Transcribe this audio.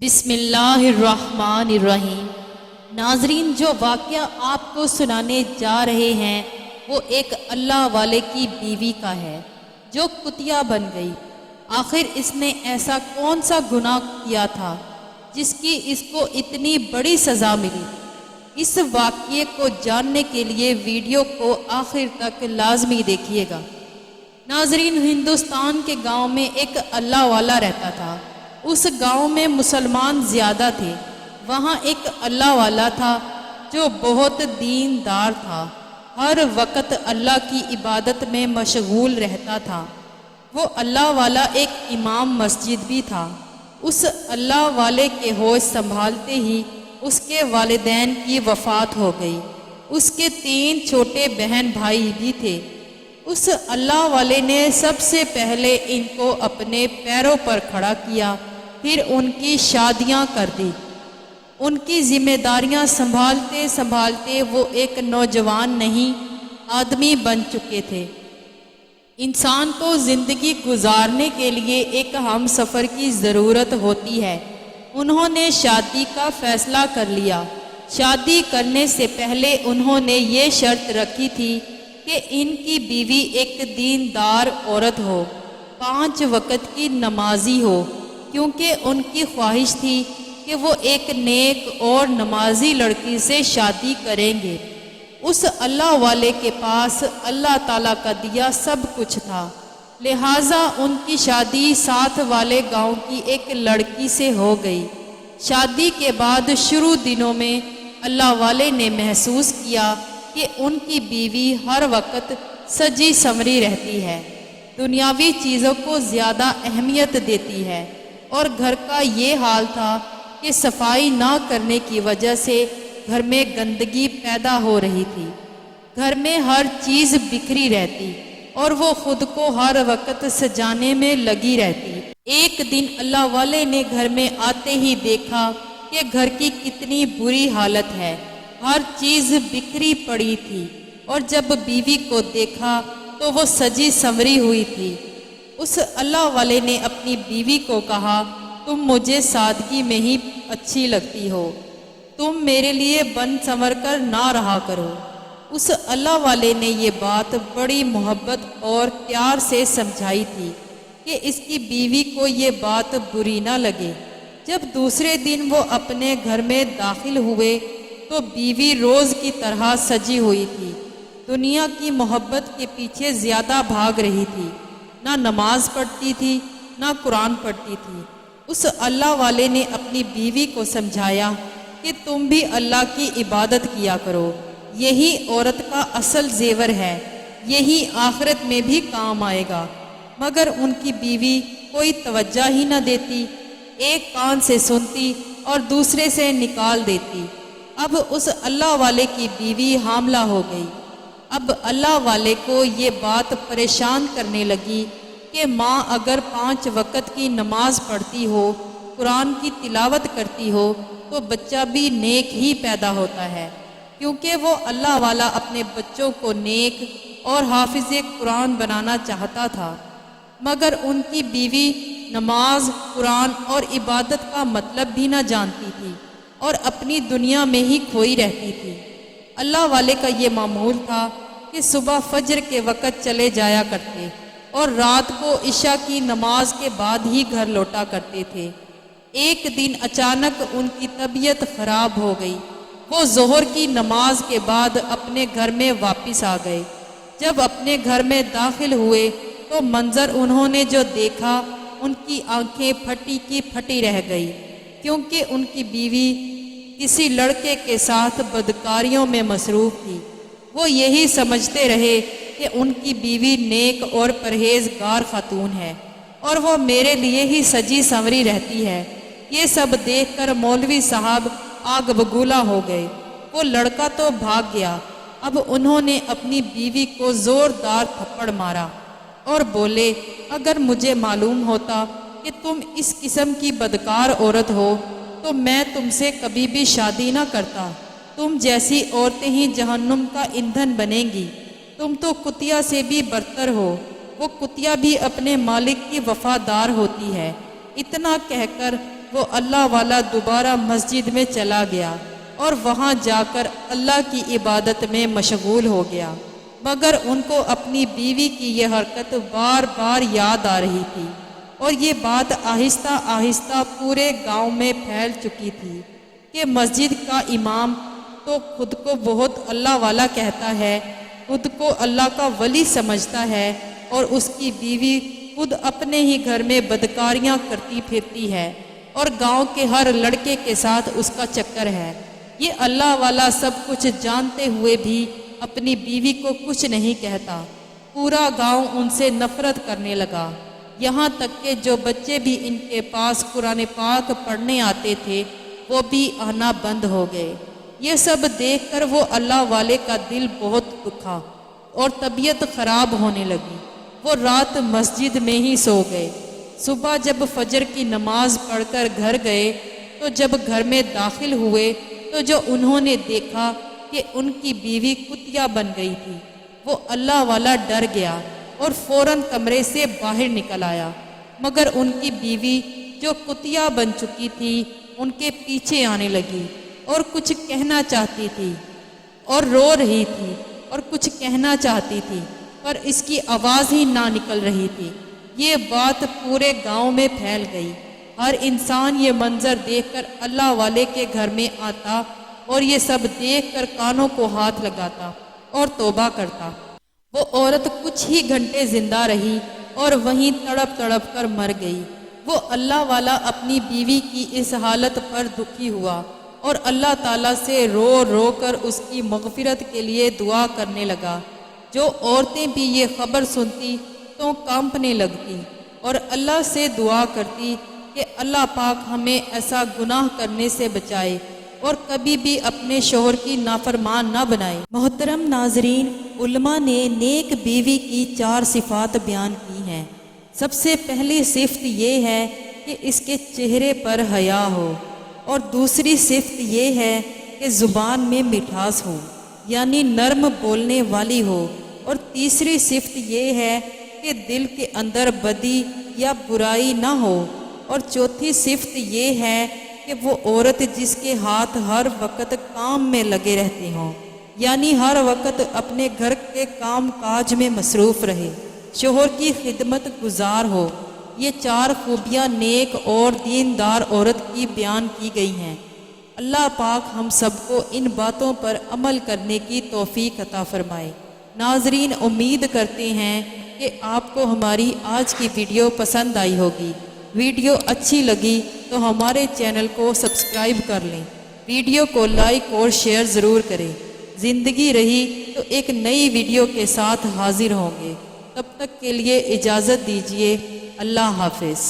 بسم اللہ الرحمن الرحیم۔ ناظرین، جو واقعہ آپ کو سنانے جا رہے ہیں وہ ایک اللہ والے کی بیوی کا ہے جو کتیا بن گئی۔ آخر اس نے ایسا کون سا گناہ کیا تھا جس کی اس کو اتنی بڑی سزا ملی؟ اس واقعے کو جاننے کے لیے ویڈیو کو آخر تک لازمی دیکھیے گا۔ ناظرین، ہندوستان کے گاؤں میں ایک اللہ والا رہتا تھا۔ اس گاؤں میں مسلمان زیادہ تھے۔ وہاں ایک اللہ والا تھا جو بہت دیندار تھا، ہر وقت اللہ کی عبادت میں مشغول رہتا تھا۔ وہ اللہ والا ایک امام مسجد بھی تھا۔ اس اللہ والے کے ہوش سنبھالتے ہی اس کے والدین کی وفات ہو گئی۔ اس کے 3 چھوٹے بہن بھائی بھی تھے۔ اس اللہ والے نے سب سے پہلے ان کو اپنے پیروں پر کھڑا کیا، پھر ان کی شادیاں کر دی۔ ان کی ذمہ داریاں سنبھالتے سنبھالتے وہ ایک نوجوان نہیں آدمی بن چکے تھے۔ انسان کو زندگی گزارنے کے لیے ایک ہم سفر کی ضرورت ہوتی ہے۔ انہوں نے شادی کا فیصلہ کر لیا۔ شادی کرنے سے پہلے انہوں نے یہ شرط رکھی تھی کہ ان کی بیوی ایک دیندار عورت ہو، 5 وقت کی نمازی ہو، کیونکہ ان کی خواہش تھی کہ وہ ایک نیک اور نمازی لڑکی سے شادی کریں گے۔ اس اللہ والے کے پاس اللہ تعالیٰ کا دیا سب کچھ تھا، لہٰذا ان کی شادی ساتھ والے گاؤں کی ایک لڑکی سے ہو گئی۔ شادی کے بعد شروع دنوں میں اللہ والے نے محسوس کیا کہ ان کی بیوی ہر وقت سجی سنوری رہتی ہے، دنیاوی چیزوں کو زیادہ اہمیت دیتی ہے، اور گھر کا یہ حال تھا کہ صفائی نہ کرنے کی وجہ سے گھر میں گندگی پیدا ہو رہی تھی۔ گھر میں ہر چیز بکھری رہتی اور وہ خود کو ہر وقت سجانے میں لگی رہتی۔ ایک دن اللہ والے نے گھر میں آتے ہی دیکھا کہ گھر کی کتنی بری حالت ہے، ہر چیز بکھری پڑی تھی، اور جب بیوی کو دیکھا تو وہ سجی سنوری ہوئی تھی۔ اس اللہ والے نے اپنی بیوی کو کہا، تم مجھے سادگی میں ہی اچھی لگتی ہو، تم میرے لیے بن سنور کر نہ رہا کرو۔ اس اللہ والے نے یہ بات بڑی محبت اور پیار سے سمجھائی تھی کہ اس کی بیوی کو یہ بات بری نہ لگے۔ جب دوسرے دن وہ اپنے گھر میں داخل ہوئے تو بیوی روز کی طرح سجی ہوئی تھی، دنیا کی محبت کے پیچھے زیادہ بھاگ رہی تھی، نہ نماز پڑھتی تھی نہ قرآن پڑھتی تھی۔ اس اللہ والے نے اپنی بیوی کو سمجھایا کہ تم بھی اللہ کی عبادت کیا کرو، یہی عورت کا اصل زیور ہے، یہی آخرت میں بھی کام آئے گا۔ مگر ان کی بیوی کوئی توجہ ہی نہ دیتی، ایک کان سے سنتی اور دوسرے سے نکال دیتی۔ اب اس اللہ والے کی بیوی حاملہ ہو گئی۔ اب اللہ والے کو یہ بات پریشان کرنے لگی کہ ماں اگر 5 وقت کی نماز پڑھتی ہو، قرآن کی تلاوت کرتی ہو تو بچہ بھی نیک ہی پیدا ہوتا ہے، کیونکہ وہ اللہ والا اپنے بچوں کو نیک اور حافظ قرآن بنانا چاہتا تھا۔ مگر ان کی بیوی نماز، قرآن اور عبادت کا مطلب بھی نہ جانتی تھی اور اپنی دنیا میں ہی کھوئی رہتی تھی۔ اللہ والے کا یہ معمول تھا کہ صبح فجر کے وقت چلے جایا کرتے اور رات کو عشاء کی نماز کے بعد ہی گھر لوٹا کرتے تھے۔ ایک دن اچانک ان کی طبیعت خراب ہو گئی۔ وہ ظہر کی نماز کے بعد اپنے گھر میں واپس آ گئے۔ جب اپنے گھر میں داخل ہوئے تو منظر انہوں نے جو دیکھا، ان کی آنکھیں پھٹی کی پھٹی رہ گئی، کیونکہ ان کی بیوی کسی لڑکے کے ساتھ بدکاریوں میں مصروف تھی۔ وہ یہی سمجھتے رہے کہ ان کی بیوی نیک اور پرہیزگار خاتون ہے اور وہ میرے لیے ہی سجی سنوری رہتی ہے۔ یہ سب دیکھ کر مولوی صاحب آگ بگولا ہو گئے۔ وہ لڑکا تو بھاگ گیا۔ اب انہوں نے اپنی بیوی کو زوردار تھپڑ مارا اور بولے، اگر مجھے معلوم ہوتا کہ تم اس قسم کی بدکار عورت ہو تو میں تم سے کبھی بھی شادی نہ کرتا۔ تم جیسی عورتیں ہی جہنم کا ایندھن بنیں گی۔ تم تو کتیا سے بھی برتر ہو، وہ کتیا بھی اپنے مالک کی وفادار ہوتی ہے۔ اتنا کہہ کر وہ اللہ والا دوبارہ مسجد میں چلا گیا اور وہاں جا کر اللہ کی عبادت میں مشغول ہو گیا، مگر ان کو اپنی بیوی کی یہ حرکت بار بار یاد آ رہی تھی، اور یہ بات آہستہ آہستہ پورے گاؤں میں پھیل چکی تھی کہ مسجد کا امام تو خود کو بہت اللہ والا کہتا ہے، خود کو اللہ کا ولی سمجھتا ہے، اور اس کی بیوی خود اپنے ہی گھر میں بدکاریاں کرتی پھرتی ہے اور گاؤں کے ہر لڑکے کے ساتھ اس کا چکر ہے۔ یہ اللہ والا سب کچھ جانتے ہوئے بھی اپنی بیوی کو کچھ نہیں کہتا۔ پورا گاؤں ان سے نفرت کرنے لگا، یہاں تک کہ جو بچے بھی ان کے پاس قرآن پاک پڑھنے آتے تھے وہ بھی آنا بند ہو گئے۔ یہ سب دیکھ کر وہ اللہ والے کا دل بہت دکھا اور طبیعت خراب ہونے لگی۔ وہ رات مسجد میں ہی سو گئے۔ صبح جب فجر کی نماز پڑھ کر گھر گئے تو جب گھر میں داخل ہوئے تو جو انہوں نے دیکھا کہ ان کی بیوی کتیا بن گئی تھی، وہ اللہ والا ڈر گیا اور فوراً کمرے سے باہر نکل آیا، مگر ان کی بیوی جو کتیا بن چکی تھی ان کے پیچھے آنے لگی اور کچھ کہنا چاہتی تھی اور رو رہی تھی اور کچھ کہنا چاہتی تھی، پر اس کی آواز ہی نہ نکل رہی تھی۔ یہ بات پورے گاؤں میں پھیل گئی۔ ہر انسان یہ منظر دیکھ کر اللہ والے کے گھر میں آتا اور یہ سب دیکھ کر کانوں کو ہاتھ لگاتا اور توبہ کرتا۔ وہ عورت کچھ ہی گھنٹے زندہ رہی اور وہیں تڑپ تڑپ کر مر گئی۔ وہ اللہ والا اپنی بیوی کی اس حالت پر دکھی ہوا اور اللہ تعالیٰ سے رو رو کر اس کی مغفرت کے لیے دعا کرنے لگا۔ جو عورتیں بھی یہ خبر سنتی تو کانپنے لگتی اور اللہ سے دعا کرتی کہ اللہ پاک ہمیں ایسا گناہ کرنے سے بچائے اور کبھی بھی اپنے شوہر کی نافرمان نہ بنائے۔ محترم ناظرین، علماء نے نیک بیوی کی 4 صفات بیان کی ہیں۔ سب سے پہلی صفت یہ ہے کہ اس کے چہرے پر حیا ہو، اور دوسری صفت یہ ہے کہ زبان میں مٹھاس ہو، یعنی نرم بولنے والی ہو، اور تیسری صفت یہ ہے کہ دل کے اندر بدی یا برائی نہ ہو، اور چوتھی صفت یہ ہے کہ وہ عورت جس کے ہاتھ ہر وقت کام میں لگے رہتے ہوں، یعنی ہر وقت اپنے گھر کے کام کاج میں مصروف رہے، شوہر کی خدمت گزار ہو۔ یہ 4 خوبیاں نیک اور دیندار عورت کی بیان کی گئی ہیں۔ اللہ پاک ہم سب کو ان باتوں پر عمل کرنے کی توفیق عطا فرمائے۔ ناظرین، امید کرتے ہیں کہ آپ کو ہماری آج کی ویڈیو پسند آئی ہوگی۔ ویڈیو اچھی لگی تو ہمارے چینل کو سبسکرائب کر لیں، ویڈیو کو لائک اور شیئر ضرور کریں۔ زندگی رہی تو ایک نئی ویڈیو کے ساتھ حاضر ہوں گے، تب تک کے لیے اجازت دیجیے۔ اللہ حافظ۔